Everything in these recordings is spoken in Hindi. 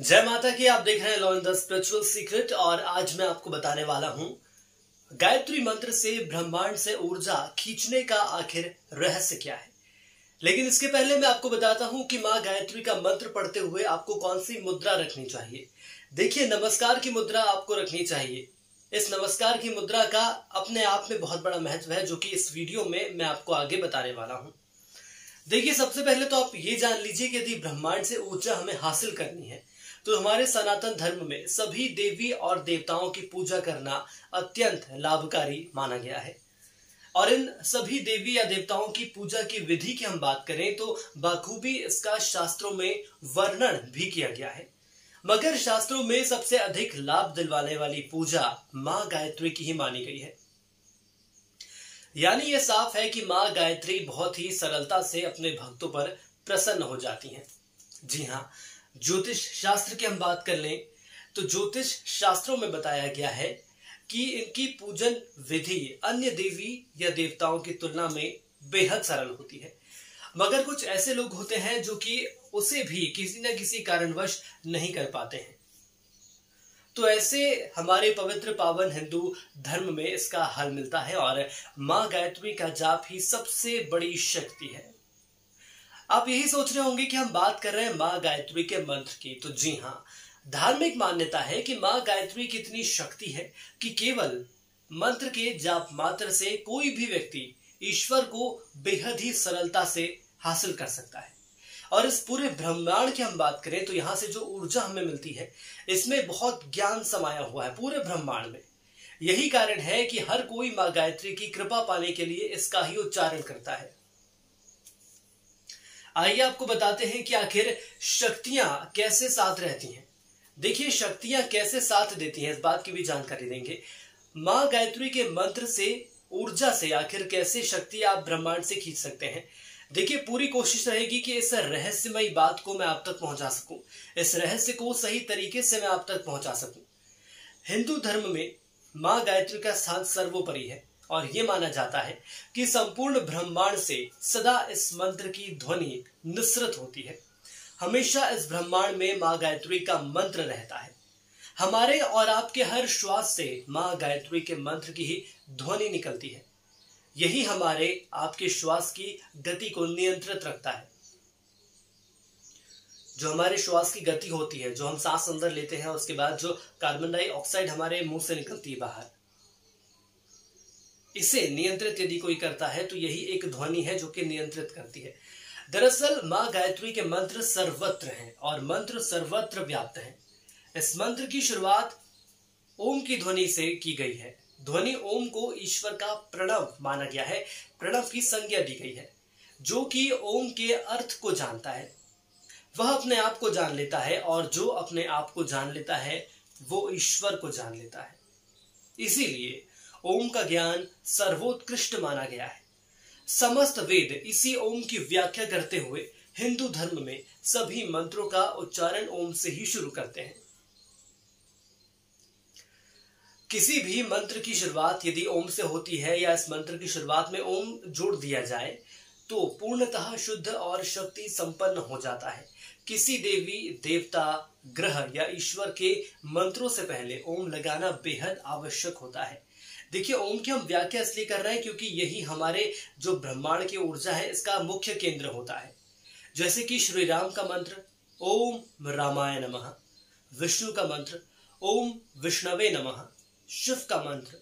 जय माता की। आप देख रहे हैं law in the spiritual secret और आज मैं आपको बताने वाला हूं गायत्री मंत्र से ब्रह्मांड से ऊर्जा खींचने का आखिर रहस्य क्या है। लेकिन इसके पहले मैं आपको बताता हूं कि मां गायत्री का मंत्र पढ़ते हुए आपको कौन सी मुद्रा रखनी चाहिए। देखिए, नमस्कार की मुद्रा आपको रखनी चाहिए। इस नमस्कार की मुद्रा का अपने आप में बहुत बड़ा महत्व है, जो कि इस वीडियो में मैं आपको आगे बताने वाला हूं। देखिए, सबसे पहले तो आप ये जान लीजिए कि यदि ब्रह्मांड से ऊर्जा हमें हासिल करनी है तो हमारे सनातन धर्म में सभी देवी और देवताओं की पूजा करना अत्यंत लाभकारी माना गया है। और इन सभी देवी या देवताओं की पूजा की विधि की हम बात करें तो बाखूबी इसका शास्त्रों में वर्णन भी किया गया है। मगर शास्त्रों में सबसे अधिक लाभ दिलवाने वाली पूजा मां गायत्री की ही मानी गई है। यानी यह साफ है कि मां गायत्री बहुत ही सरलता से अपने भक्तों पर प्रसन्न हो जाती हैं। जी हाँ, ज्योतिष शास्त्र की हम बात कर लें तो ज्योतिष शास्त्रों में बताया गया है कि इनकी पूजन विधि अन्य देवी या देवताओं की तुलना में बेहद सरल होती है। मगर कुछ ऐसे लोग होते हैं जो कि उसे भी किसी न किसी कारणवश नहीं कर पाते हैं। तो ऐसे हमारे पवित्र पावन हिंदू धर्म में इसका हल मिलता है और मां गायत्री का जाप ही सबसे बड़ी शक्ति है। आप यही सोच रहे होंगे कि हम बात कर रहे हैं मां गायत्री के मंत्र की। तो जी हाँ, धार्मिक मान्यता है कि मां गायत्री की इतनी शक्ति है कि केवल मंत्र के जाप मात्र से कोई भी व्यक्ति ईश्वर को बेहद ही सरलता से हासिल कर सकता है। और इस पूरे ब्रह्मांड की हम बात करें तो यहाँ से जो ऊर्जा हमें मिलती है, इसमें बहुत ज्ञान समाया हुआ है पूरे ब्रह्मांड में। यही कारण है कि हर कोई मां गायत्री की कृपा पाने के लिए इसका ही उच्चारण करता है। आइए आपको बताते हैं कि आखिर शक्तियां कैसे साथ रहती हैं। देखिए, शक्तियां कैसे साथ देती हैं, इस बात की भी जानकारी देंगे। मां गायत्री के मंत्र से, ऊर्जा से आखिर कैसे शक्ति आप ब्रह्मांड से खींच सकते हैं। देखिए, पूरी कोशिश रहेगी कि इस रहस्यमयी बात को मैं आप तक पहुंचा सकूं, इस रहस्य को सही तरीके से मैं आप तक पहुंचा सकूं। हिंदू धर्म में मां गायत्री का स्थान सर्वोपरि है और यह माना जाता है कि संपूर्ण ब्रह्मांड से सदा इस मंत्र की ध्वनि निसृत होती है। हमेशा इस ब्रह्मांड में मां गायत्री का मंत्र रहता है। हमारे और आपके हर श्वास से मां गायत्री के मंत्र की ही ध्वनि निकलती है। यही हमारे आपके श्वास की गति को नियंत्रित रखता है। जो हमारे श्वास की गति होती है, जो हम सांस अंदर लेते हैं, उसके बाद जो कार्बन डाइऑक्साइड हमारे मुंह से निकलती है बाहर, इसे नियंत्रित यदि कोई करता है तो यही एक ध्वनि है जो कि नियंत्रित करती है। दरअसल मां गायत्री के मंत्र सर्वत्र हैं और मंत्र सर्वत्र व्याप्त हैं। इस मंत्र की शुरुआत ओम की ध्वनि से की गई है। ध्वनि ओम को ईश्वर का प्रणव माना गया है, प्रणव की संज्ञा दी गई है। जो कि ओम के अर्थ को जानता है वह अपने आप को जान लेता है और जो अपने आप को जान लेता है वो ईश्वर को जान लेता है। इसीलिए ओम का ज्ञान सर्वोत्कृष्ट माना गया है। समस्त वेद इसी ओम की व्याख्या करते हुए हिंदू धर्म में सभी मंत्रों का उच्चारण ओम से ही शुरू करते हैं। किसी भी मंत्र की शुरुआत यदि ओम से होती है या इस मंत्र की शुरुआत में ओम जोड़ दिया जाए तो पूर्णतः शुद्ध और शक्ति संपन्न हो जाता है। किसी देवी देवता, ग्रह या ईश्वर के मंत्रों से पहले ओम लगाना बेहद आवश्यक होता है। देखिए, ओम की हम व्याख्या इसलिए कर रहे हैं क्योंकि यही हमारे जो ब्रह्मांड की ऊर्जा है इसका मुख्य केंद्र होता है। जैसे कि श्री राम का मंत्र ओम रामाय नमः, विष्णु का मंत्र ओम विष्णवे नमः, शिव का मंत्र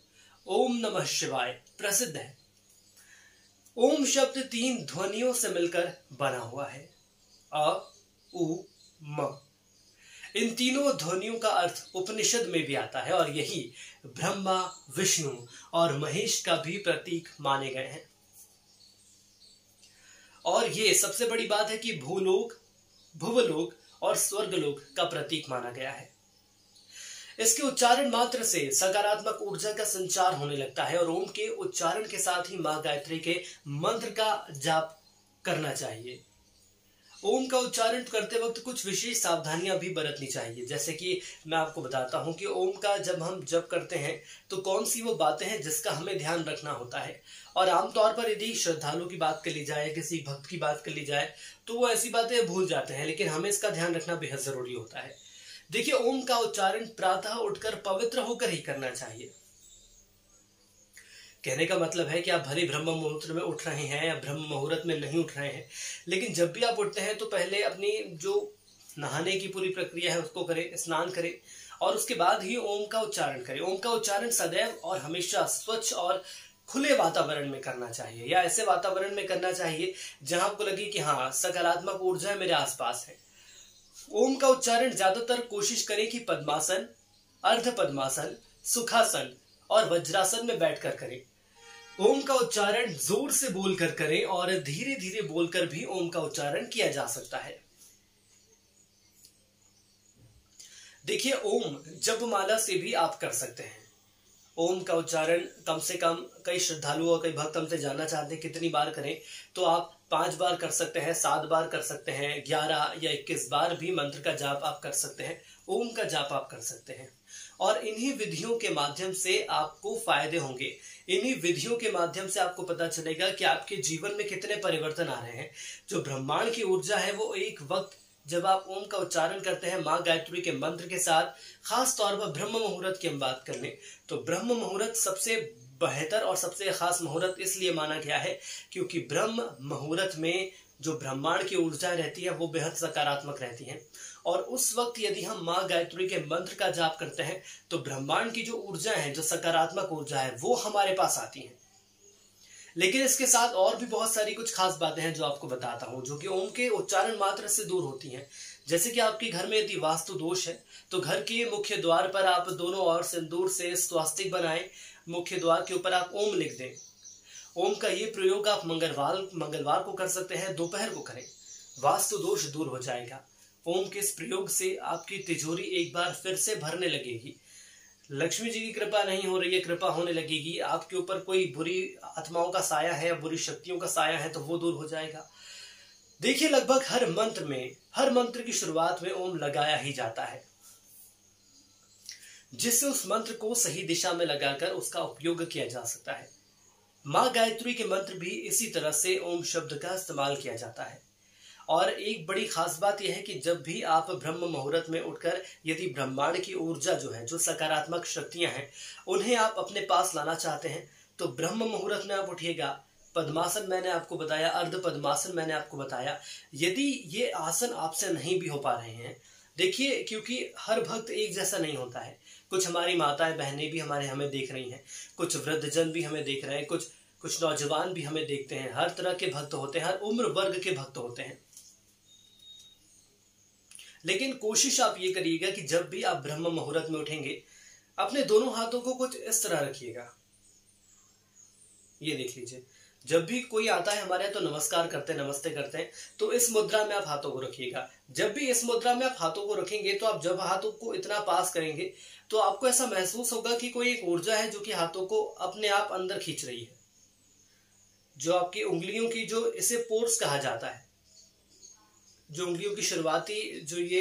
ओम नमः शिवाय प्रसिद्ध है। ओम शब्द 3 ध्वनियों से मिलकर बना हुआ है, अ, उ, म। इन तीनों ध्वनियों का अर्थ उपनिषद में भी आता है और यही ब्रह्मा, विष्णु और महेश का भी प्रतीक माने गए हैं। और ये सबसे बड़ी बात है कि भूलोक, भुवलोक और स्वर्गलोक का प्रतीक माना गया है। इसके उच्चारण मात्र से सकारात्मक ऊर्जा का संचार होने लगता है और ओम के उच्चारण के साथ ही मां गायत्री के मंत्र का जाप करना चाहिए। ओम का उच्चारण करते वक्त कुछ विशेष सावधानियां भी बरतनी चाहिए। जैसे कि मैं आपको बताता हूं कि ओम का जब हम जप करते हैं तो कौन सी वो बातें हैं जिसका हमें ध्यान रखना होता है। और आमतौर पर यदि श्रद्धालु की बात कर ली जाए, किसी भक्त की बात कर ली जाए, तो वो ऐसी बातें भूल जाते हैं, लेकिन हमें इसका ध्यान रखना बेहद जरूरी होता है। देखिए, ओम का उच्चारण प्रातः उठकर पवित्र होकर ही करना चाहिए। कहने का मतलब है कि आप भले ब्रह्म मुहूर्त में उठ रहे हैं या ब्रह्म मुहूर्त में नहीं उठ रहे हैं, लेकिन जब भी आप उठते हैं तो पहले अपनी जो नहाने की पूरी प्रक्रिया है उसको करें, स्नान करें और उसके बाद ही ओम का उच्चारण करें। ओम का उच्चारण सदैव और हमेशा स्वच्छ और खुले वातावरण में करना चाहिए, या ऐसे वातावरण में करना चाहिए जहां आपको लगे कि हाँ, सकारात्मक ऊर्जा मेरे आसपास है। ओम का उच्चारण ज्यादातर कोशिश करें कि पद्मासन, अर्ध पद्मासन, सुखासन और वज्रासन में बैठकर करें। ओम का उच्चारण जोर से बोलकर करें और धीरे धीरे बोलकर भी ओम का उच्चारण किया जा सकता है। देखिए, ओम जपमाला से भी आप कर सकते हैं। ओम का उच्चारण कम से कम कई श्रद्धालु और कई भक्त हमसे जानना चाहते हैं कितनी बार करें, तो आप 5 बार कर सकते हैं, 7 बार कर सकते हैं, 11 या 21 बार भी मंत्र का जाप आप कर सकते हैं, ओम का जाप आप कर सकते हैं। और इन्हीं विधियों के माध्यम से आपको फायदे होंगे। इन्हीं विधियों के माध्यम से आपको पता चलेगा कि आपके जीवन में कितने परिवर्तन आ रहे हैं। जो ब्रह्मांड की ऊर्जा है वो एक वक्त जब आप ओम का उच्चारण करते हैं माँ गायत्री के मंत्र के साथ, खास तौर पर ब्रह्म मुहूर्त की हम बात कर लें तो ब्रह्म मुहूर्त सबसे बेहतर और सबसे खास मुहूर्त इसलिए माना गया है क्योंकि ब्रह्म मुहूर्त में जो ब्रह्मांड की ऊर्जा रहती है वो बेहद सकारात्मक रहती है। और उस वक्त यदि हम माँ गायत्री के मंत्र का जाप करते हैं तो ब्रह्मांड की जो ऊर्जा है, जो सकारात्मक ऊर्जा है, वो हमारे पास आती है। लेकिन इसके साथ और भी बहुत सारी कुछ खास बातें हैं जो आपको बताता हूं, जो कि ओम के उच्चारण मात्र से दूर होती हैं। जैसे कि आपके घर में यदि वास्तु दोष है तो घर के मुख्य द्वार पर आप दोनों ओर सिंदूर से स्वास्तिक बनाएं, मुख्य द्वार के ऊपर आप ओम लिख दें। ओम का ये प्रयोग आप मंगलवार को कर सकते हैं, दोपहर को करें, वास्तु दोष दूर हो जाएगा। ओम के इस प्रयोग से आपकी तिजोरी एक बार फिर से भरने लगेगी, लक्ष्मी जी की कृपा नहीं हो रही है, कृपा होने लगेगी। आपके ऊपर कोई बुरी आत्माओं का साया है, बुरी शक्तियों का साया है तो वो दूर हो जाएगा। देखिए, लगभग हर मंत्र की शुरुआत में ओम लगाया ही जाता है, जिससे उस मंत्र को सही दिशा में लगाकर उसका उपयोग किया जा सकता है। माँ गायत्री के मंत्र भी इसी तरह से ओम शब्द का इस्तेमाल किया जाता है। और एक बड़ी खास बात यह है कि जब भी आप ब्रह्म मुहूर्त में उठकर यदि ब्रह्मांड की ऊर्जा जो है, जो सकारात्मक शक्तियां हैं, उन्हें आप अपने पास लाना चाहते हैं तो ब्रह्म मुहूर्त में आप उठिएगा। पद्मासन मैंने आपको बताया, अर्ध पद्मासन मैंने आपको बताया। यदि ये आसन आपसे नहीं भी हो पा रहे हैं, देखिए, क्योंकि हर भक्त एक जैसा नहीं होता है। कुछ हमारी माताएं बहनें भी हमें देख रही हैं, कुछ वृद्धजन भी हमें देख रहे हैं, कुछ नौजवान भी हमें देखते हैं। हर तरह के भक्त होते हैं, हर उम्र वर्ग के भक्त होते हैं। लेकिन कोशिश आप ये करिएगा कि जब भी आप ब्रह्म मुहूर्त में उठेंगे अपने दोनों हाथों को कुछ इस तरह रखिएगा। ये देख लीजिए, जब भी कोई आता है हमारे यहाँ तो नमस्कार करते हैं, नमस्ते करते हैं, तो इस मुद्रा में आप हाथों को रखिएगा। जब भी इस मुद्रा में आप हाथों को रखेंगे तो आप जब हाथों को इतना पास करेंगे तो आपको ऐसा महसूस होगा कि कोई एक ऊर्जा है जो कि हाथों को अपने आप अंदर खींच रही है। जो आपकी उंगलियों की, जो इसे पोर्स कहा जाता है, जो उंगलियों की शुरुआती जो ये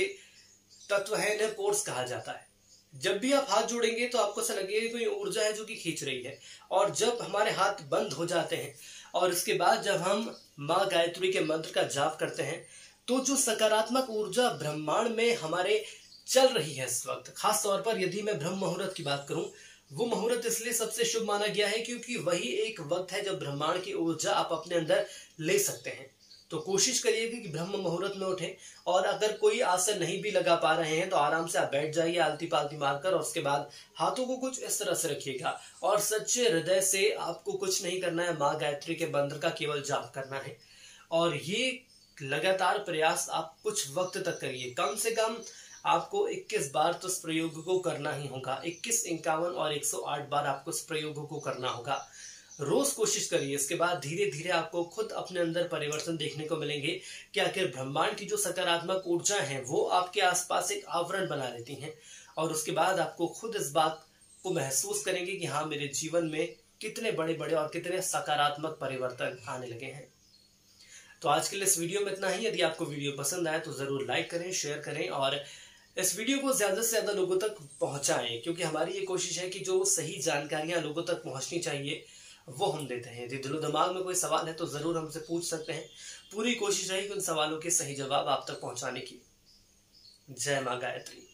तत्व है इन्हें पोर्स कहा जाता है। जब भी आप हाथ जोड़ेंगे तो आपको ऐसा लगेगा कोई ऊर्जा है जो कि खींच रही है। और जब हमारे हाथ बंद हो जाते हैं और इसके बाद जब हम माँ गायत्री के मंत्र का जाप करते हैं तो जो सकारात्मक ऊर्जा ब्रह्मांड में हमारे चल रही है इस वक्त, खास तौर पर यदि मैं ब्रह्म मुहूर्त की बात करूं, वो मुहूर्त इसलिए सबसे शुभ माना गया है क्योंकि वही एक वक्त है जब ब्रह्मांड की ऊर्जा आप अपने अंदर ले सकते हैं। तो कोशिश करिएगा कि ब्रह्म मुहूर्त में उठें। और अगर कोई आसन नहीं भी लगा पा रहे हैं तो आराम से आप बैठ जाइए आलती पालती मारकर, और उसके बाद हाथों को कुछ इस तरह से रखिएगा और सच्चे हृदय से आपको कुछ नहीं करना है, माँ गायत्री के मंत्र का केवल जाप करना है। और ये लगातार प्रयास आप कुछ वक्त तक करिए, कम से कम आपको 21 बार तो इस प्रयोग को करना ही होगा। 21, 51 और 108 बार आपको इस प्रयोग को करना होगा। रोज कोशिश करिए। इसके बाद धीरे धीरे आपको खुद अपने अंदर परिवर्तन देखने को मिलेंगे कि आखिर ब्रह्मांड की जो सकारात्मक ऊर्जा है वो आपके आसपास एक आवरण बना लेती हैं। और उसके बाद आपको खुद इस बात को महसूस करेंगे कि हाँ, मेरे जीवन में कितने बड़े बड़े और कितने सकारात्मक परिवर्तन आने लगे हैं। तो आज के लिए इस वीडियो में इतना ही। यदि आपको वीडियो पसंद आए तो जरूर लाइक करें, शेयर करें और इस वीडियो को ज्यादा से ज्यादा लोगों तक पहुंचाएं, क्योंकि हमारी ये कोशिश है कि जो सही जानकारियां लोगों तक पहुंचनी चाहिए वो हम देते हैं। यदि दिलो दिमाग में कोई सवाल है तो जरूर हमसे पूछ सकते हैं। पूरी कोशिश रहेगी उन सवालों के सही जवाब आप तक पहुंचाने की। जय मां गायत्री।